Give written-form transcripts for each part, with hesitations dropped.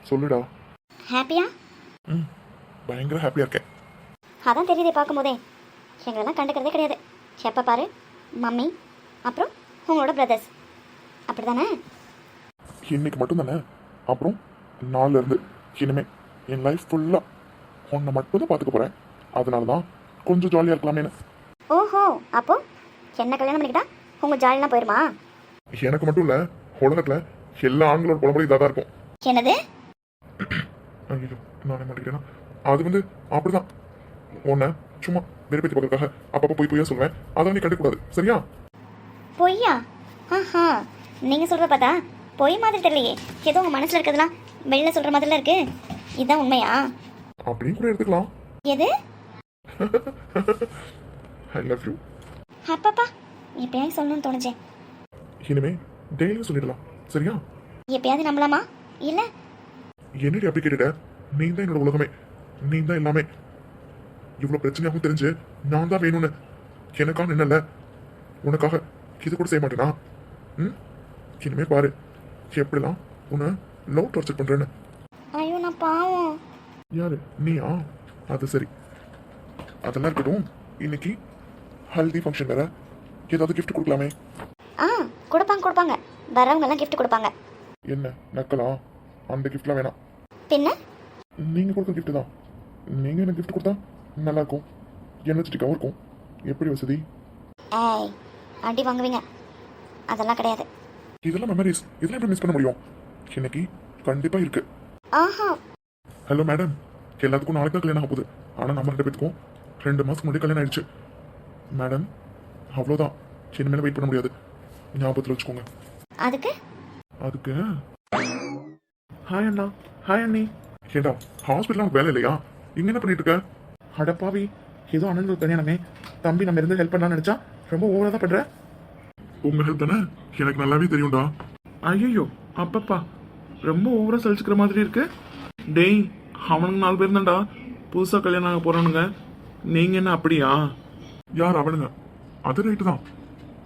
சொல்லுடா. ஹாப்பியா? ம், பயங்கர ஹாப்பியாக இருக்கேன். அதான் தெரியுதே பார்க்கும்போதே. எங்களெல்லாம் கண்டுக்கிறதே கிடையாது. எப்போ பாரு மம்மி, அப்புறம் உங்களோட பிரதர்ஸ், அப்படி தானே? இன்னைக்கு மட்டும் தானே, அப்புறம் நாளிலேருந்து இனிமே என் லைஃப் ஃபுல்லாக உன்னை மட்டும் தான் பார்த்துக்க போகிறேன். அதனால தான் கொஞ்சம் ஜாலியாக இருக்கலாமேன்னு. ஓஹோ, அப்போ என்ன கல்யாணம் பண்ணிக்கிட்டா உங்கள் ஜாலியெலாம் போயிருமா? எனக்கு மட்டும் இல்லை, உலகத்தில் எல்லா ஆண்களோட குழம்பும் இதாக தான் இருக்கும். என்னது? ஐயோ, நானே மாட்டேங்கிறேன்னா அது வந்து அப்படிதான். உன்னை சும்மா வெறுப்பேற்றி பார்க்கறதுக்காக அப்பப்போ பொய்யா சொல்லுவேன். அதை நீ கண்டுக்கூடாது, சரியா? பொய்யா? ஆஹா, நீங்கள் சொல்கிற பார்த்தா பொய் மாதிரி தெரியலையே. ஏதோ உங்கள் மனசில் இருக்கிறதுலாம் வெளில சொல்கிற மாதிரிலாம் இருக்கு. இதுதான் உண்மையா? அப்படின்னு கூட எடுத்துக்கலாம். எது? ஐ லவ் யூ. அப்பப்பா, எப்பயாவது சொல்லணும்னு தோணுச்சே. இனிமே டெய்லியும் சொல்லிடலாம், சரியா? எப்பயாவது நம்பலாமா? இல்லை என்னடி அப்படி கேட்டுட்ட? நீ தான் என்னோட உலகமே, நீ தான் எல்லாமே. இவ்வளோ பிரச்சனையாகவும் தெரிஞ்சு நான் தான் வேணும்னு எனக்காக நின்னல, உனக்காக இது கூட செய்ய மாட்டேனா? ம், இனிமே பாரு எப்படிலாம் உன்னை லவ் டார்ச்சர் பண்றேன்னு. ஐயோ, நான் பாவம். யாரு நீயா? அது சரி, அதெல்லாம் இருக்கட்டும். இன்னைக்கு ஹல்தி ஃபங்க்ஷன் வேற, ஏதாவது கிஃப்ட் கொடுக்கலாமே? ஆ, கொடுப்பாங்க. வரவங்க எல்லாம் கிஃப்ட் கொடுப்பாங்க. என்ன நக்கலா? அந்த கிஃப்ட்லாம் வேணாம். பின்ன நீங்க கொடுக்க கிஃப்ட் தான். நீங்க எனக்கு கிஃப்ட் கொடுத்தா நல்லா இருக்கும், எனர்ஜெட்டிக்காகவும் இருக்கும். எப்படி வசதி? ஏய், அடி வாங்குவீங்க. அதெல்லாம் கிடையாது. இதெல்லாம் மெமரிஸ், இதெல்லாம் எப்படி மிஸ் பண்ண முடியும்? இன்னைக்கு கண்டிப்பா இருக்கு. ஆஹா. ஹலோ மேடம், எல்லாத்துக்கும் நாளைக்கு தான் கல்யாணம் ஆக போகுது. ஆனால் நம்ம 2 பேத்துக்கும் 2 மாதத்துக்கு முன்னாடி கல்யாணம் ஆயிடுச்சு மேடம். அவ்வளோதான், இனிமேல் வெயிட் பண்ண முடியாது, ஞாபகத்தில் வச்சுக்கோங்க. அதுக்கு ஹாய் அண்ணா. ஹாய் அண்ணி. ஏண்டா, ஹாஸ்பிட்டல் நமக்கு வேலை இல்லையா? இங்கே என்ன பண்ணிட்டு இருக்க? அடப்பாவி, ஏதோ அண்ணன் கல்யாணமே, தம்பி நம்ம இருந்து ஹெல்ப் பண்ணலாம்னு நினச்சா ரொம்ப ஓவராக தான் பண்ணுற. உங்கள் ஹெல்ப் தானே எனக்கு நல்லாவே தெரியும்டா. ஐயோ, அப்பப்பா, ரொம்ப ஓவராக சலிச்சுக்கிற மாதிரி இருக்கு. டேய், அவனுங்க 4 பேர் தான்டா புதுசாக கல்யாணம் ஆக போகிறானுங்க. நீங்கள் என்ன அப்படியா? யார் அவனுங்க? அது ரைட்டு தான்,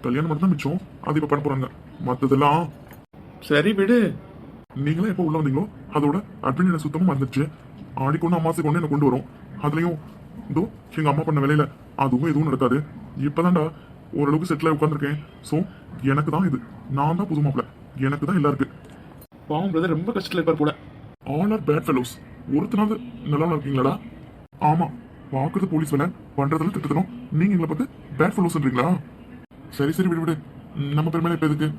கல்யாணம் மட்டும் தான் மிச்சம். அது இப்போ பண்ண போகிறாங்க, மற்றதெல்லாம் சரி விடு. நீங்களே எப்போ உள்ள வந்தீங்களோ அதோட அட்மின் என்ன சுத்தமாக மறந்துடுச்சு. ஆடிக்கொண்டு அம்மாசை கொண்டு என்ன கொண்டு வரும். அதுலேயும் இதோ எங்கள் அம்மா பண்ண வேலையில் அதுவும் எதுவும் நடக்காது. இப்போதான்டா ஓரளவுக்கு செட்டில் உட்காந்துருக்கேன். ஸோ எனக்கு தான் இது, நான் தான் புது மாப்பிள்ள, எனக்கு தான் எல்லாம் இருக்கு. பாவம் பிரதர் ரொம்ப கஷ்டத்தில் இருப்பார் போல. All are bad fellows. ஒருத்தனாவது நல்லா இருக்கீங்களாடா? ஆமாம், பார்க்குறது போலீஸ் வேலை, பண்ணுறதுல திட்டத்தணும். நீங்கள் எங்களை பார்த்து பேட் ஃபெலோஸ்ன்றீங்களா? சரி சரி விடு விடு, நம்ம பெருமையில இப்போ எதுக்கு?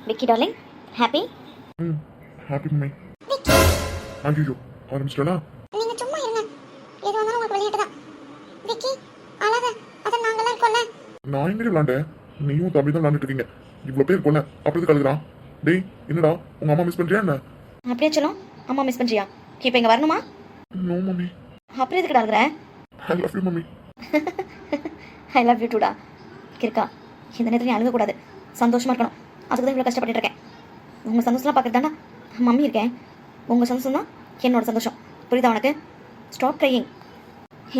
Vicky darling, happy? Happy mummy. ஐயோ, ஆரம்பிச்சிட்டா? நீங்க சும்மா இருங்க, எது வந்தாலும் உங்களுக்கு விளையாட்டு தான். விக்கி அழாத, அத நாங்கலாம் இருக்கோம்ல. நான் எங்க விளையாண்டேன்? நீயும் தம்பி தான் விளையாண்டுட்டு இருக்கீங்க. இவ்வளோ பேர் இருக்கோம்ல, அப்படி கழுகுறான். டேய், என்னடா உங்க அம்மா மிஸ் பண்றியா என்ன? அப்படியே சொல்லும், அம்மா மிஸ் பண்றியா? இப்போ இங்க வரணுமா? No mummy. அப்புறம் எதுக்குடா இருக்கற? I love you mummy. I love you டூடா. கிறுக்கா, இந்த நேரத்துல நீ அழுகக்கூடாது, சந்தோஷமா இருக்கணும். அதுக்கு தான் இவ்வளோ கஷ்டப்பட்டு இருக்கேன். உங்கள் சந்தோஷம்லாம் பார்க்குறது தானே மம்மி இருக்கேன். உங்கள் சந்தோஷம் தான் என்னோட சந்தோஷம், புரியுதா உனக்கு? Stop drying.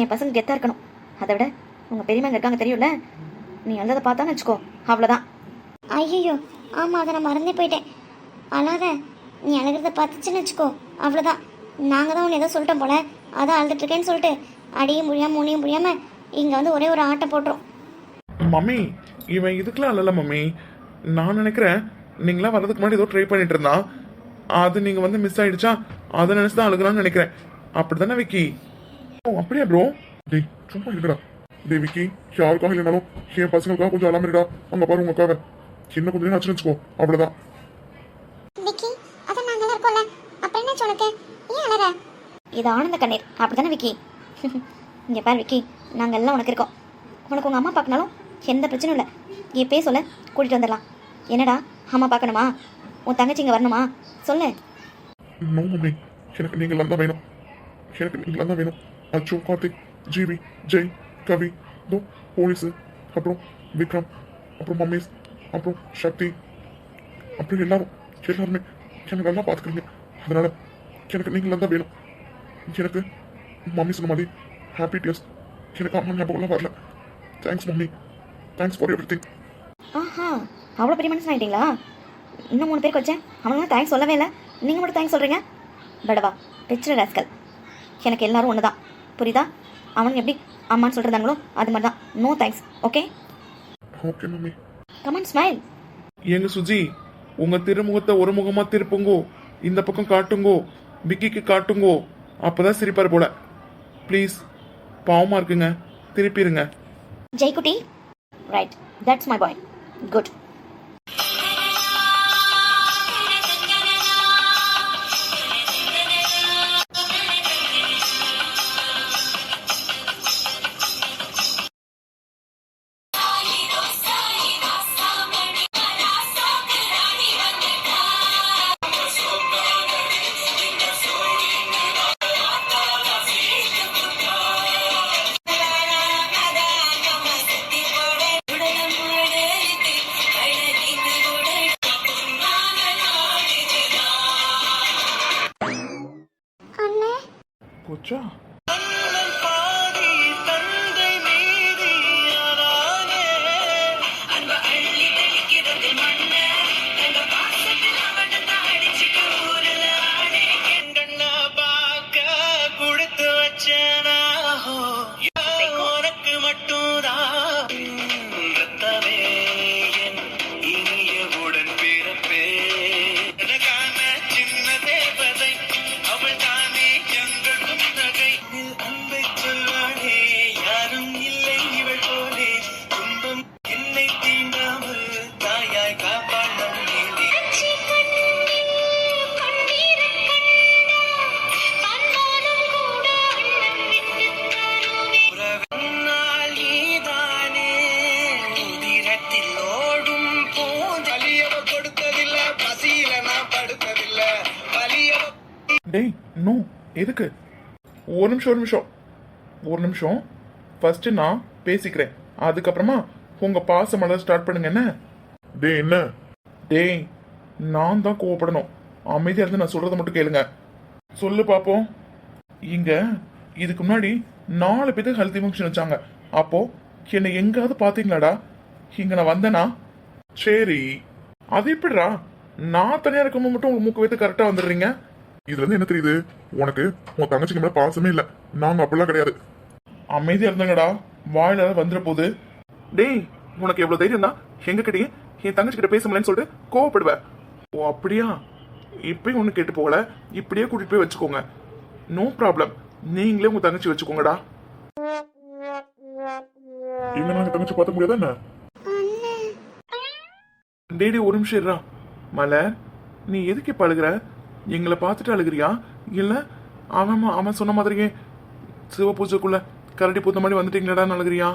என் பசங்க கெத்தாக இருக்கணும். அதை விட உங்கள் பெரியம்மா இருக்காங்க தெரியும்ல, நீ அழுத பார்த்தான்னு வச்சுக்கோ, அவ்வளோதான். ஐயோ, ஆமாம், அதை நான் மறந்தே போயிட்டேன். அழாத, நீ அழுகிறத பார்த்துச்சுன்னு வச்சுக்கோ, அவ்வளோதான். நாங்கள் தான் உன்னை ஏதோ சொல்லிட்டோம் போல, அதான் அழுதுட்டுருக்கேன்னு சொல்லிட்டு அடியும் முடியாமல் முனியும் முடியாமல் இங்கே வந்து ஒரே ஒரு ஆட்டை போட்டுரும். மம்மி, இவன் இதுக்கெல்லாம் இல்லைல்ல மம்மி. நான் நினைக்கிறேன் நீங்களா வர்றதுக்கு முன்னாடி ஏதோ ட்ரை பண்ணிட்டு இருந்தான், அது நீங்க வந்து மிஸ் ஆயிடுச்சா, அதை நினைச்சு தான் அழுகுறான்னு நினைக்கிறேன். அப்படிதானே விக்கி? ஓ அப்படியா ப்ரோ? டேய் சும்மா இருக்கடா. டேய் விக்கி, யாருக்காக இல்லைனாலும் என் பசங்களுக்காக கொஞ்சம் அலாமரிடா. அங்க பாரு உங்களுக்காக சின்ன கொஞ்சம் நேரம் ஆச்சுன்னு வச்சுக்கோ, அவ்வளவுதான். விக்கி, அத நாங்கலாம் இருக்கோம்ல, அப்ப என்ன சொல்லுங்க, ஏன் அழற? இது ஆனந்த கண்ணீர், அப்படிதானே விக்கி? இங்க பாரு விக்கி, நாங்க எல்லாம் உனக்கு இருக்கோம். உனக்கு உங்க அம்மா பார்க்கனாலும் எந்த பிரச்சனையும் இல்லை. இப்பயே சொல்ல, கூட்டிட்டு வந்துடலாம். என்னடா, அம்மா பார்க்கணுமா? உன் தங்கச்சி இங்கே வரணுமா? சொல்லு. நோ மம்மி, எனக்கு நீங்கள் எல்லாம் தான் வேணும். எனக்கு நீங்களா தான் வேணும். அச்சோ, கார்த்திக், ஜிவி, ஜெய், கவி, தோ போலீஸு, அப்புறம் விக்ரம், அப்புறம் மம்மீஸ், அப்புறம் சக்தி, அப்புறம் எல்லாருமே எனக்கு நல்லா பார்த்துக்கிறீங்க. அதனால எனக்கு நீங்களா தான் வேணும். எனக்கு மம்மி சொன்ன மாதிரி ஹாப்பி டியர்ஸ். எனக்கு அம்மா ஞாபகம்லாம் வரல. Thanks mummy, thanks for everything. ஆஹா, அவ்வளோ பெரிய மனுஷன் ஆகிட்டீங்களா? இன்னும் 3 பேருக்கு வச்சேன், அவங்களாம் தேங்க்ஸ் சொல்லவே இல்லை. நீங்கள் மட்டும் தேங்க்ஸ் சொல்கிறீங்க. படவா பெற்ற ராஸ்கல். எனக்கு எல்லாரும் ஒன்று தான், புரியுதா? அவனுங்க எப்படி அம்மான்னு சொல்கிறாங்களோ அது மாதிரி தான். No thanks. Okay okay mummy. Come on smile. ஏங்க சுஜி, உங்க திருமுகத்தை ஒரு முகமா திருப்புங்கோ, இந்த பக்கம் காட்டுங்கோ, விக்கிக்கு காட்டுங்கோ, அப்பதான் சிரிப்பாரு போல. ப்ளீஸ், பாவமா இருக்குங்க, திருப்பிடுங்க. ஜெய்குட்டி, right, that's my boy. Good. போச்சா? டேய், நோ, எதுக்கு? ஒரு நிமிஷம். ஃபர்ஸ்ட் நான் பேசிக்கிறேன், அதுக்கப்புறமா உங்க பாச மலர் ஸ்டார்ட் பண்ணுங்க. என்ன டே என்ன? டேய், நான் தான் கோவப்படணும். அமைதியா இருந்து நான் சொல்றதை மட்டும் கேளுங்க. சொல்லு பாப்போம். இங்க இதுக்கு முன்னாடி 4 பேருக்கு ஹெல்த்தி ஃபங்க்ஷன் வச்சாங்க. அப்போ என்னை எங்காவது பாத்தீங்களாடா? இங்க நான் வந்தேனா? சரி, அது எப்படிடா? நான் தனியா இருக்கும்போது மட்டும் உங்க மூக்கு வைத்து கரெக்டா வந்துடுறீங்க. இதுல இருந்து என்ன தெரியுது? உனக்கு உன் தங்கச்சிக்கு மேல பாசமே இல்ல. நாங்க அப்படிலாம் கிடையாது. அமைதியா இருந்தாங்கடா, வாயில வந்துட போகுது. டேய், உனக்கு எவ்வளவு தைரியம் தான் எங்க கிட்டயே என் தங்கச்சி கிட்ட பேச முடியலன்னு சொல்லிட்டு கோவப்படுவ? ஓ அப்படியா? இப்பயும் ஒண்ணு கேட்டு போகல, இப்படியே கூட்டிட்டு போய் வச்சுக்கோங்க. நோ ப்ராப்ளம், நீங்களே உங்க தங்கச்சி வச்சுக்கோங்கடா. எங்க நாங்க தங்கச்சி பார்த்த முடியாதா என்ன? டேடி ஒரு நிமிஷம் இருடா. மலர், நீ எதுக்கு இப்ப அழுகுற? எங்களை பார்த்துட்டு அழுகுறியா, இல்ல அவன் சொன்ன மாதிரியே சிவ பூஜைக்குள்ள கரடி பூத்த மாதிரி வந்துட்டீங்களாடான்னு அழுகுறியா?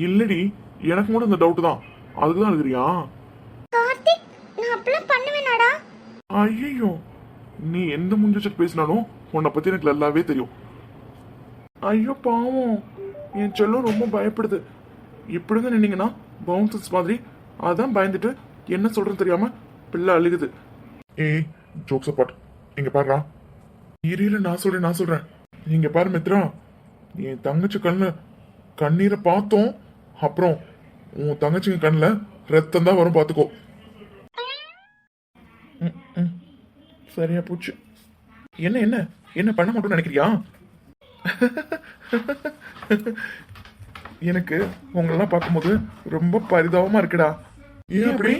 இல்லடி, எனக்கு கூட இந்த டவுட் தான். அதுக்குதான் அழுகுறியா? ஐயோ, நீ எந்த முஞ்சிட்டு பேசினாலும் உன்னை பத்தி எனக்கு நல்லாவே தெரியும். ஐயோ பாவம், என் செல்லம் ரொம்ப பயப்படுது. இப்படி தான் நின்னீங்கன்னா பவுன்சர்ஸ் மாதிரி, அதான் பயந்துட்டு என்ன சொல்றேன்னு தெரியாம பிள்ளை அழுகுது. ஏய், ஜோக்ஸ் அப்பார்ட், இங்க பாருடா. இரு, நான் சொல்றேன். நீங்க பாரு மித்ரா, என் தங்கச்சி கண்ணுல கண்ணீரை பார்த்தோம், அப்புறம் உன் தங்கச்சிங்க கண்ணுல ரத்தம் தான் வரும், பாத்துக்கோ. சரியா போச்சு. என்ன பண்ண மாட்டோம்னு நினைக்கிறியா? எனக்கு உங்களெல்லாம் பார்க்கும்போது ரொம்ப பரிதாபமா இருக்குடா. ஏன் அப்படி?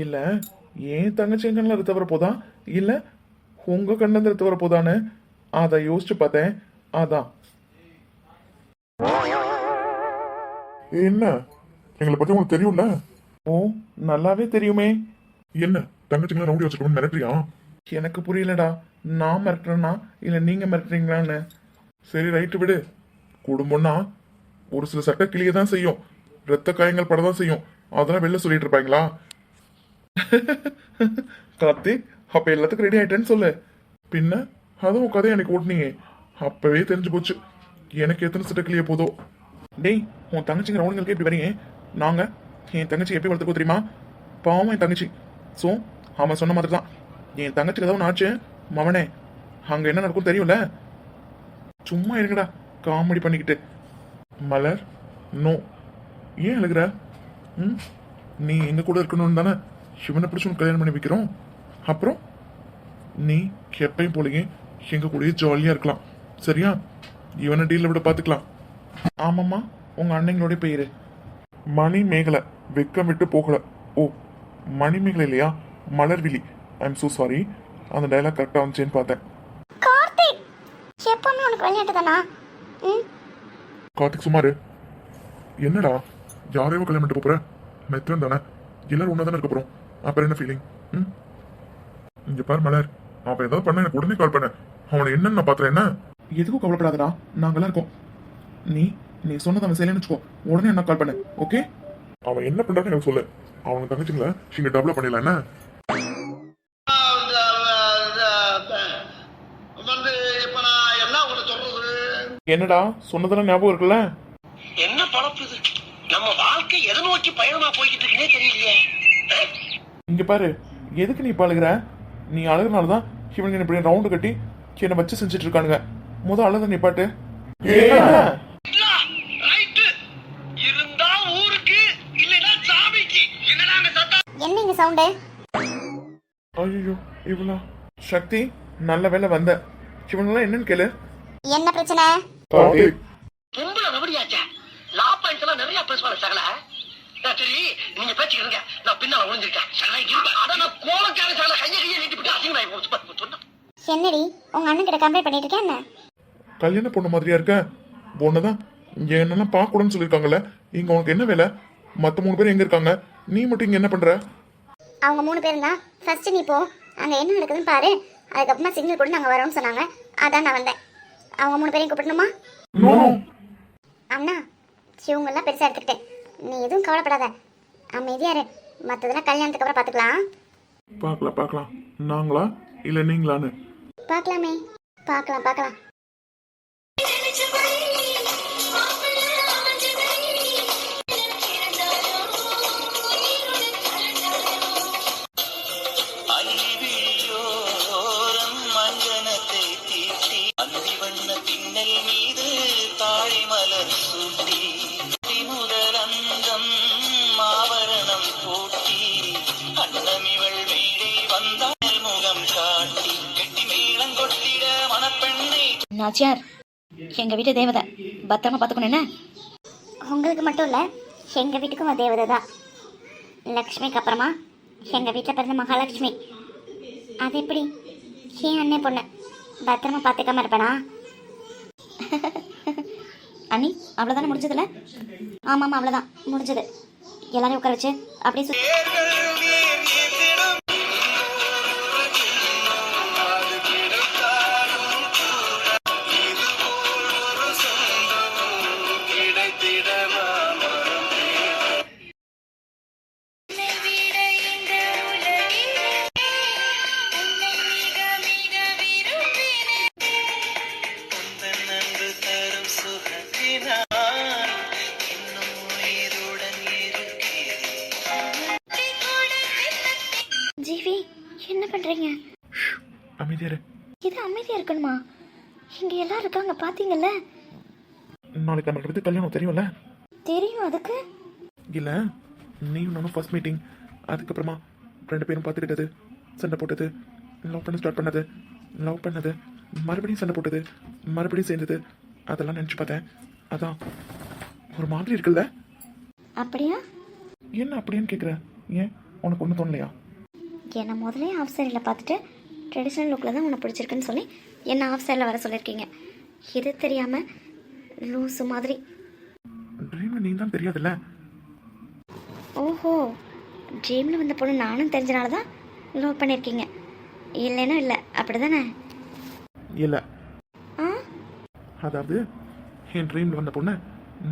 இல்ல, ஏன் தங்கச்சி கண்ணில் ரத்த வர போதா, இல்ல உங்க கண்ணில் ரத்த வர போதான்னு அதை யோசிச்சு பார்த்தேன். அதான். என்ன, எங்களை பத்தி உனக்கு தெரியும்ல? ஓ, நல்லாவே தெரியுமே. என்ன, தங்கச்சிங்களா ரவுடி வச்சுக்கணும்னு மிரட்டுறியா? எனக்கு புரியலடா, நான் மிரட்டுறேன்னா இல்ல நீங்க மிரட்டுறீங்களான்னு. சரி, ரைட்டு விடு. குடும்பம்னா ஒரு சில சட்ட கிளிய தான் செய்யும், ரத்த காயங்கள் படதான் செய்யும். அதெல்லாம் வெளில சொல்லிட்டு இருப்பாங்களா? கார்த்திக், அப்ப எல்லாத்துக்கும் ரெடி ஆயிட்டேன்னு சொல்லு. பின்ன அதுவும் கதை எனக்கு ஓட்டுனீங்க அப்பவே தெரிஞ்சு போச்சு எனக்கு எத்தனை சிட்ட கிளிய போதோ. டேய் உன் தங்கச்சிங்க ரவுண்டுங்களுக்கு எப்படி வரீங்க? நாங்க என் தங்கச்சி எப்படி வளர்த்துக்கோ தெரியுமா? பாவம் என் தங்கச்சி. ஸோ அவன் சொன்ன மாதிரி தான் என் தங்கச்சிக்கு ஏதாவது ஒன்று ஆச்சு மவனே அங்கே என்ன நடக்கும் தெரியும்ல. சும்மா இருங்கடா காமெடி பண்ணிக்கிட்டு. மலர் நோ. ஏன் அழுகிற? ம் நீ எங்க கூட இருக்கணும்னு தானே சிவனை பிடிச்சி உனக்கு கல்யாணம் பண்ணி வைக்கிறோம். அப்புறம் நீ எப்பயும் போலயே எங்க கூடயே ஜாலியா இருக்கலாம் சரியா? இவனை டீல விட பாத்துக்கலாம். ஆமாம்மா உங்க அண்ணங்களோட பேரு மணி மேகலை. வெக்கம் விட்டு போகல. ஓ மணி மேகலை இல்லையா? Malarvizhi. I am so sorry. அந்த டைலாக் கரெக்டா வந்துச்சேன்னு பார்த்தேன். கார்த்திக் எப்பவுமே உனக்கு விளையாட்டு தானா? ம் கார்த்திக் சுமாரு. என்னடா யாரையோ கல்யாணம் பண்ணிட்டு போற? மெத்தன் தானே எல்லாரும் ஒன்னா தானே இருக்க போறோம். அப்புறம் என்ன ஃபீலிங்? ம் இங்க பாரு மலர், அவன் ஏதாவது பண்ண எனக்கு உடனே கால் பண்ண. அவனை என்னன்னு நான் பாத்துறேன். என்ன எதுக்கும் கவலைப்படாதடா, நாங்கெல்லாம் இருக்கோம். நீ நீ சொன்னதை அவன் செய்யலன்னு வச்சுக்கோ, உடனே என்ன கால் பண்ணு. ஓகே? அவன் என்ன பண்றான்னு எனக்கு சொல்லு. அவனுக்கு தங்கச்சிங்களா இங்க டெவலப் பண்ணிடலாம். என்ன வந்து இப்ப நான் என்ன உங்களை சொல்றது? என்னடா சொன்னதெல்லாம் ஞாபகம் இருக்குல்ல? என்ன பழப்பு இது? நம்ம வாழ்க்கை எதை நோக்கி பயணமா போய்கிட்டு இருக்குன்னே தெரியலையே. இங்க பாரு, எதுக்கு நீ இப்ப அழுகுற? நீ அழுகுனாலதான் இவனுங்க இப்படி ரவுண்டு கட்டி என்னை வச்சு செஞ்சுட்டு இருக்கானுங்க. அழுத நீ பாட்டு. ரைட்டு. இருந்தா ஊருக்கு இல்லைன்னா சாமிக்கு. என்னடா அங்க சத்தம்? என்ன இங்க சவுண்டு? ஐயோ இவளா சக்தி, நல்ல வேலை வந்த. இவனெல்லாம் என்னன்னு கேளு. என்ன பிரச்சனை? பொம்பளை ரபடியாச்சா? லா பாயிண்ட்ஸ் எல்லாம் நிறைய பேசுவாங்க சகல. சரி நீங்க பேச்சுக்கிறீங்க, நான் பின்னால ஒளிஞ்சிருக்கேன். அதான் நான் கோலக்கார சகல கையை நீட்டிவிட்டு அசிங்கமாயி போச்சு சொன்னா. என்னடி உங்க அண்ணன் கிட்ட கம்பேர் பண்ணிட்டு இருக்கேன் என்ன? கல்யாண பொண்ணு மாதிரியா இருக்க? பொண்ணுதான் என்னெல்லாம் பார்க்கக்கூடாதுன்னு சொல்லியிருக்காங்கல்ல. இங்க உனக்கு என்ன வேலை? மத்த 3 பேர் எங்க இருக்காங்க? நீ மட்டும் இங்க என்ன பண்ற? அவங்க 3 பேரும் தான். ஃபர்ஸ்ட் நீ போ, அங்க என்ன நடக்குதுன்னு பாரு. அதுக்கப்புறமா சிக்னல் கூட நாங்க வரோம்னு சொன்னாங்க, அதான் நான் வந்தேன். அவங்க 3 பேரையும் கூப்பிடணுமா? அண்ணா இவங்கெல்லாம் பெருசா எடுத்துக்கிட்டேன், நீ எதுவும் கவலைப்படாத, அமைதியா இரு. மற்றதெல்லாம் கல்யாணத்துக்கு அப்புறம் பார்த்துக்கலாம். பார்க்கலாம். நாங்களா இல்ல நீங்களான்னு பார்க்கலாமே. பார்க்கலாம். நாச்சியார், எங்க வீட்டு தேவதை, பத்திரமா பார்த்துக்கணும். என்ன உங்களுக்கு மட்டும் இல்லை, எங்கள் வீட்டுக்கும் தேவதை தான். லக்ஷ்மிக்கு அப்புறமா எங்கள் வீட்டில் பிறந்த மகாலட்சுமி. அது எப்படி என் அண்ணே பொண்ணு பத்திரமா பார்த்துக்காம இருப்பேனா? அண்ணி அவ்வளோதானே முடிஞ்சதுல? ஆமாம் அவ்வளோதான் முடிஞ்சது. எல்லாரையும் உட்கார வச்சு அப்படியே ஜீவி என்ன பண்ணுறீங்க? அமைதியா இரு. இது அமைதியாக இருக்கணுமா? இங்கே எல்லாரும் இருக்காங்க பார்த்தீங்கல்ல. நாளைக்கு நம்மளுக்கு வந்து கல்யாணம் தெரியும்ல? தெரியும். அதுக்கு இல்ல நீயும் நானும் ஃபர்ஸ்ட் மீட்டிங், அதுக்கப்புறமா 2 பேரும் பார்த்துக்கிட்டது, சண்டை போட்டது, லவ் பண்ண ஸ்டார்ட் பண்ணது, லவ் பண்ணது, மறுபடியும் சண்டை போட்டது, மறுபடியும் சேர்ந்தது, அதெல்லாம் நினச்சி பார்த்தேன். அதான் ஒரு மாதிரி இருக்குல்ல? அப்படியா? என்ன அப்படின்னு கேட்குற? ஏன் உனக்கு ஒன்றும் தோணலையா? என்னை முதலே ஆஃப் சாரியில் பார்த்துட்டு ட்ரெடிஷ்னல் லுக்கில் தான் உன்னை பிடிச்சிருக்குன்னு சொல்லி என்னை ஆஃப் சாரியில் வர சொல்லியிருக்கீங்க. இது தெரியாமல் லூஸு மாதிரி. ட்ரீம்ல நீ தான் தெரியாதுல்ல? ஓஹோ, ட்ரீமில் வந்த பொண்ணு நானும் தெரிஞ்சனால தான் லவ் பண்ணியிருக்கீங்க. இல்லைன்னா இல்லை, அப்படி தானே? இல்லை, ஆ அதாவது என் ட்ரீம்ல வந்த பொண்ணு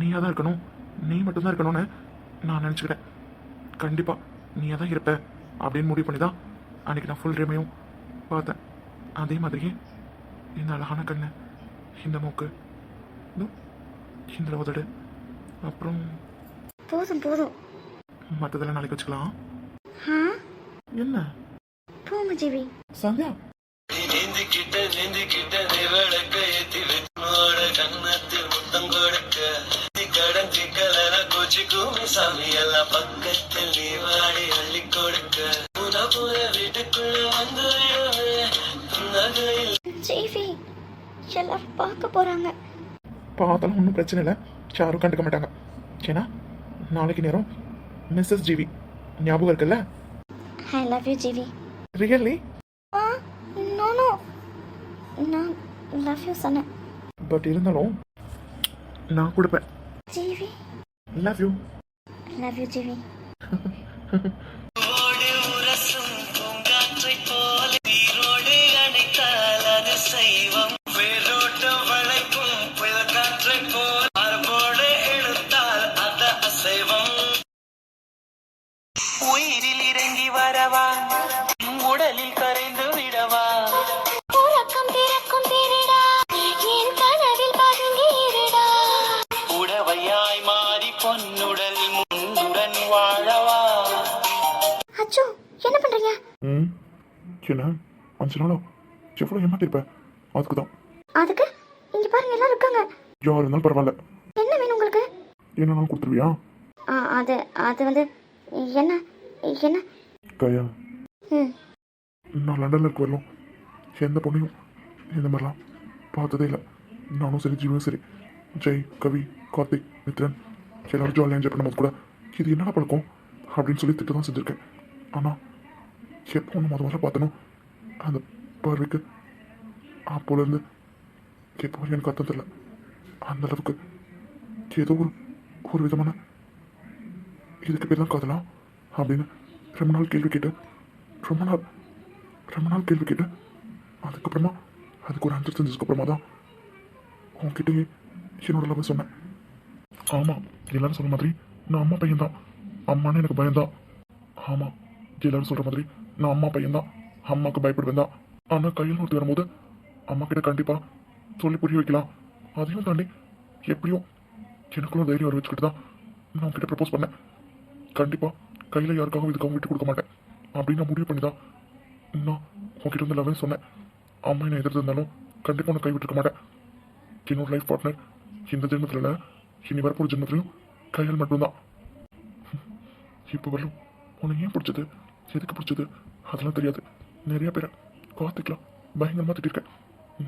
நீயா தான் இருக்கணும், நீ மட்டும்தான் இருக்கணும்னு நான் நினச்சிக்கிட்டேன். கண்டிப்பாக நீயா தான் இருப்ப அப்படின்னு முடிவு பண்ணி தான் அன்றைக்கி நான் ஃபுல் ட்ரீமையும் பார்த்தேன். அதே மாதிரியே இந்த அழகான கண்ணு, இந்த மூக்கு, இதோ இந்த உதடு, அப்புறம் போதும் போதும். மற்றதெல்லாம் நாளைக்கு வச்சுக்கலாம். ஆ என்ன போங்க ஜீவி. சந்தியா? நீந்திக்கிட்ட நிவழக்க ஏத்தி வச்சோட கண்ணத்தில் முத்தம் கொடுக்க கடன் சிக்கல கோச்சி கூமி சாமி எல்லாம் பக்கத்தில் நீ வாடி அள்ளி கொடுக்க புற வீட்டுக்குள்ள வந்து நகையில் ஜீவி எல்லாரும் பார்க்க போறாங்க. பார்த்தாலும் ஒன்றும் பிரச்சனை இல்லை, யாரும் கண்டுக்க மாட்டாங்க. ஏன்னா நாளைக்கு நேரம் மிஸ்ஸஸ் ஜிவி ஞாபகம் இருக்குல்ல? I love you Jeevi. Really? Ah no no, நான் லவ் யூ சொன்னேன். பட் இருந்தாலும் நான் கொடுப்பேன். ஜீவி லவ் யூ. லவ் யூ ஜீவி. ஓடு உரசும் பூங்காற்றை போல நீரோடு அணைத்தால் அது சைவம் வேரோட்டம் வளைக்கும் புயல் காற்றை போல் மார்போடு இழுத்தால் அது அசைவம் உயிரில் இறங்கி வரவா உடலில் கரைந்து விடவா உறக்கம் பிறக்கும் திருடா என் கனவில் பதுங்கியிருடா. உடவையாய் மாறி பொன்னுடல் முன்னுடன் வாழவா அச்சோ என்ன பண்றீங்க? ம் என்ன 5 நாளா எவ்வளோ ஏமாத்திருப்பேன். அதுக்கு தான். அதுக்கு இங்க பாருங்க எல்லாரும் இருக்காங்க. யார் இருந்தாலும் பரவாயில்ல. என்ன வேணும் உங்களுக்கு? என்னன்னாலும் கொடுத்துருவியா? அது அது வந்து என்ன என்ன? கையா, ம் நான் லண்டனில் இருக்க வரலும் எந்த பொண்ணையும் இந்த மாதிரிலாம் பார்த்ததே இல்லை. நானும் சரி, ஜீவனும் சரி, ஜெய், கவி, கார்த்திக், மித்ரன் எல்லாரும் ஜாலியாக என்ஜாய் பண்ணும்போது கூட இது என்னடா பழக்கம் அப்படின்னு சொல்லி திட்டு தான் செஞ்சுருக்கேன். ஆனால் எப்போ ஒன்று முதல்ல பார்த்தனோ அந்த பார்வைக்கு அப்போலேருந்து எப்போ வரையும் எனக்கு அர்த்தம் தெரியல. அந்த அளவுக்கு ஏதோ ஒரு விதமான இதுக்கு பேர் தான் காதலா அப்படின்னு ரொம்ப நாள் கேள்வி கேட்டேன். ரொம்ப நாள் கேள்வி கேட்டேன். அதுக்கப்புறமா அதுக்கு ஒரு ஆன்சர் செஞ்சதுக்கப்புறமா தான் உங்ககிட்டயே என்னோட லவ் சொன்னேன். ஆமாம், எல்லாரும் சொல்கிற மாதிரி நான் அம்மா பையன்தான். அம்மானு எனக்கு பயம்தான். ஆமாம், எல்லாரும் சொல்கிற மாதிரி நான் அம்மா பையன்தான். அம்மாவுக்கு பயப்படுவேன் தான். ஆனால் கையில் ஒருத்தி வரும்போது அம்மா கிட்ட கண்டிப்பாக சொல்லி புரிய வைக்கலாம். அதையும் தாண்டி எப்படியோ எனக்குள்ள தைரியம் வர வச்சுக்கிட்டு தான் நான் உங்ககிட்ட ப்ரப்போஸ் பண்ணேன். கண்டிப்பாக கையில் யாருக்காகவும் இதுக்காகவும் விட்டு கொடுக்க மாட்டேன் அப்படின்னு நான் முடிவு பண்ணி தான் நான் உங்ககிட்ட வந்து லவ்னு சொன்னேன். அம்மா என்ன எதிர்த்து இருந்தாலும் கண்டிப்பாக உன்னை கை விட்டுருக்க மாட்டேன். என்னோட லைஃப் பார்ட்னர் இந்த ஜென்மத்தில் இல்லை, இனி வரப்போகிற ஜென்மத்திலையும் கையால் மட்டும்தான். இப்போ வரலும் உன்னை ஏன் பிடிச்சது, எதுக்கு பிடிச்சது அதெல்லாம் தெரியாது. நிறைய பேரை கார்த்திக்லாம் பயங்கரமாக திட்டிருக்கேன்.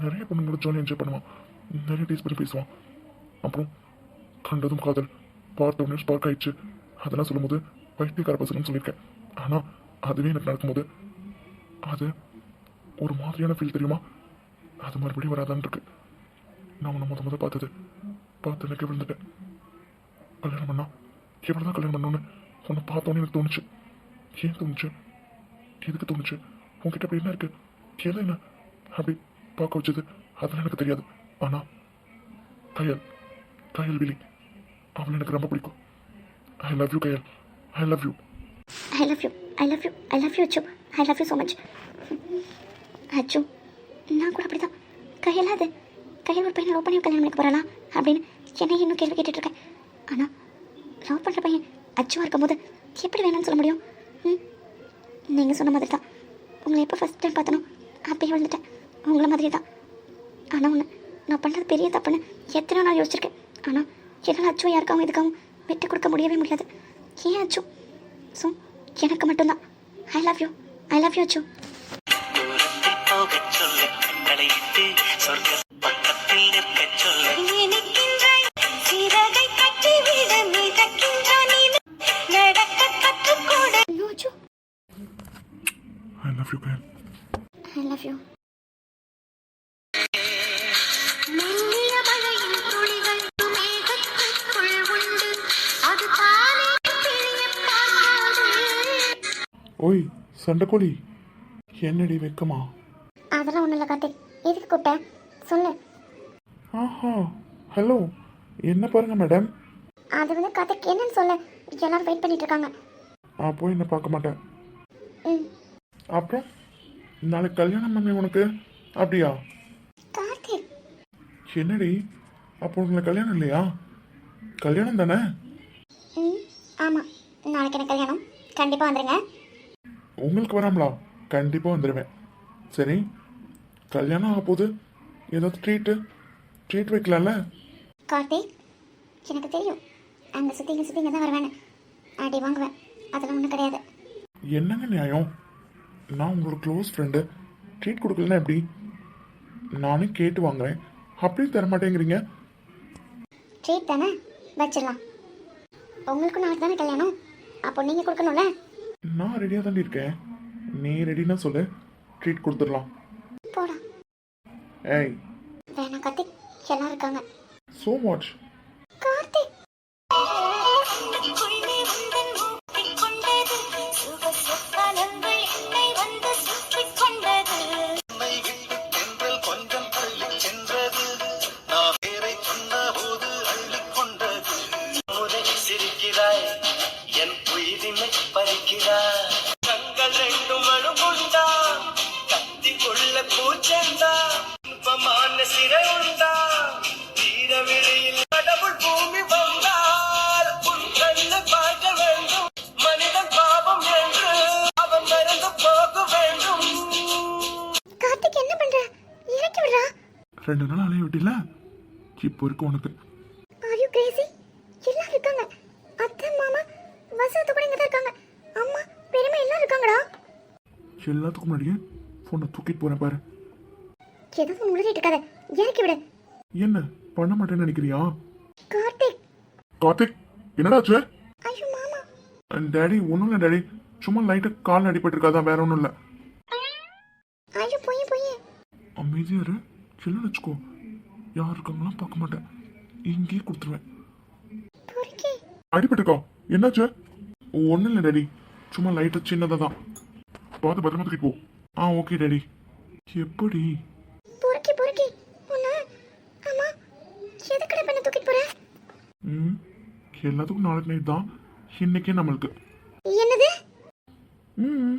நிறைய பொண்ணுங்களோட ஜாலியாக என்ஜாய் பண்ணுவான், நிறைய டேஸ் பண்ணி பேசுவான். அப்புறம் கண்டதும் காதல், பார்த்தோன்னே ஸ்பார்க் ஆயிடுச்சு அதெல்லாம் சொல்லும்போது பைத்தியக்கார பசங்கன்னு சொல்லியிருக்கேன். ஆனால் அதுவே எனக்கு நடக்கும்போது அது ஒரு மாதிரியான ஃபீல் தெரியுமா? அது மறுபடியும் வராதான்னு இருக்கு. நான் உன்னை முத பார்த்து எனக்கு விழுந்துட்டேன். கல்யாணம் பண்ணா எவ்வளோ தான் கல்யாணம் பண்ணணும்னு உன்னை பார்த்தோன்னே எனக்கு தோணுச்சு. ஏன் தோணுச்சு, எதுக்கு தோணுச்சு, உங்ககிட்ட அப்படி என்ன இருக்கு, எது என்ன அப்படி பார்க்க வச்சது அதெல்லாம் எனக்கு தெரியாது. ஆனால் கயல் விழி அவளை எனக்கு ரொம்ப பிடிக்கும். I love you Kayal, I love you. I love you I love you I love you Achu. I love you so much Achu. நான் கூட அப்படி தான் கையெல்லாம் கையில் ஒரு பையனை லவ் பண்ணி கல்யாணம் பண்ணிக்க போகிறாளா அப்படின்னு என்னை இன்னும் கேள்வி கேட்டுட்ருக்கேன். ஆனால் லவ் பண்ணுற பையன் அச்சுவாக இருக்கும்போது எப்படி வேணும்னு சொல்ல முடியும்? நீங்கள் சொன்ன மாதிரி தான் உங்களை எப்போ ஃபஸ்ட் டைம் பார்த்தனோ அப்படியே விழுந்துட்டேன். உங்களை மாதிரி தான். ஆனால் ஒன்று, நான் பண்ணுறது பெரிய தப்புன்னு எத்தனை நாள் யோசிச்சிருக்கேன். ஆனால் என்னால் அச்சுவை யாருக்காகவும் இதுக்காகவும் விட்டு கொடுக்க முடியவே முடியாது. ஏன் அச்சு? ஸோ எனக்கு மட்டும்தான். ஐ லவ் யூ அச்சு. தூரத்தில் போகச் சொல்லு தலையிட்டு சொர்க்க பக்கத்தில் நிற்கச் சொல்லு சிறகை கட்டி விட மிதக்கின்ற நடக்க கற்றுக்கூட No, அச்சு. I love you Kayal. I love you. மெல்லிய மழையின் துளிகள் மேகத்திற்குள் உண்டு அது தானே பிரிய பார்க்காது. ஓய் சண்டைக்கோழி, என்னடி வெக்கமா? அதெல்லாம் ஒன்றும் இல்லை கார்த்திக். எதுக்கு கூப்பிட்டேன் சொல்லு. ஆஹா, ஹலோ, என்ன பாருங்க மேடம். அது வந்து கார்த்திக் என்னன்னு சொல்லு. எல்லாரும் வெயிட் பண்ணிட்டு இருக்காங்க. அப்போ என்ன பார்க்க மாட்டேன். ம் அப்புறம் நாளைக்கு கல்யாணம் பண்ணி உனக்கு அப்படியா? என்னடி அப்போ உங்களுக்கு கல்யாணம் இல்லையா? கல்யாணம் தானே? ம் ஆமாம், நாளைக்கு எனக்கு கல்யாணம். கண்டிப்பாக வந்துடுங்க. உங்களுக்கு வராமலா? கண்டிப்பாக வந்துடுவேன். சரி, கல்யாணம் ஆக போகுது, ஏதாவது ட்ரீட் வைக்கலாம்ல? கார்த்திக், எனக்கு தெரியும் அங்கே சுற்றி இங்கே தான் வருவேன்னு. அடி வாங்குவேன், அதெல்லாம் ஒன்றும் கிடையாது. என்னங்க நியாயம்? நான் உங்களோட க்ளோஸ் ஃப்ரெண்டு, ட்ரீட் கொடுக்கலன்னா எப்படி? நானே கேட்டு வாங்குறேன், அப்படியே தர மாட்டேங்கிறீங்க. ட்ரீட் தானே, வச்சிடலாம். உங்களுக்கும் நாளைக்கு தானே கல்யாணம், அப்போ நீங்கள் கொடுக்கணும்ல. நான் ரெடியாக தாண்டி இருக்கேன். நீ ரெடினா சொல்லு, ட்ரீட் கொடுத்துடலாம். போடா. ஏய், வேணாம் கார்த்திக், எல்லாம் இருக்காங்க. So much. கார்த்திக், என்னை விட்டு தென்றல் கொஞ்சம் தள்ளி சென்றது, நான் பேரை சொன்ன போது அள்ளிக் கொண்டது. முதல் சிரிக்கிறாய், என் உயிரினை பறிக்கிறாய். கண்கள் ரெண்டும் அழுகுண்டா, கத்தி கொள்ள பூச்செண்டா, இன்பமான சிறை உண்டா, தீர வெளியில் கடவுள் பூமி வந்தால் உன் கண்ணை பார்க்க வேண்டும். மனிதன் பாவம் என்று அவன் மறந்து போக வேண்டும். கார்த்திக் என்ன பண்ற? இறக்கி விடுறா. 2 நாள் அலைய விட்டில, இப்போ இருக்கு உனக்கு. Are you Crazy? எல்லாம் இருக்காங்க. அத்தை, மாமா, வசத்து கூட இங்க தான் இருக்காங்க. அம்மா, பெருமை எல்லாம் இருக்காங்கடா. எல்லாத்துக்கும் முன்னாடியே ஃபோனை தூக்கிட்டு போறேன் பாரு. ஏதாவது முழுகிட்டு இருக்காத, இறக்கி விடு. என்ன பண்ண மாட்டேன்னு நினைக்கிறியா? கார்த்திக். கார்த்திக், என்னடாச்சு? ஐயோ மாமா. டேடி ஒன்றும் இல்லை டேடி, சும்மா லைட்டாக கால் அடிபட்டு இருக்காதான், வேற ஒன்றும் இல்லை. ஐயோ போய். அமைதியாரு, சில்ல வச்சுக்கோ. யார் இருக்காங்களாம் பார்க்க மாட்டேன், இங்கேயே கொடுத்துருவேன். பொறுக்கி. அடிபட்டுருக்கா? என்னாச்சு? ஒன்றும் இல்லை டேடி, சும்மா லைட்டாக சின்னதாக தான். பார்த்து பத்திரமா தூக்கிட்டு போ. Okay daddy. எப்படி? பொறுக்கி. உன்ன அம்மா எதுக்கட பண்ண தூக்கிட்டு போற? எல்லாத்துக்கும் நாளைக்கு நைட் தான், இன்னைக்கே நம்மளுக்கு. என்னது? ம்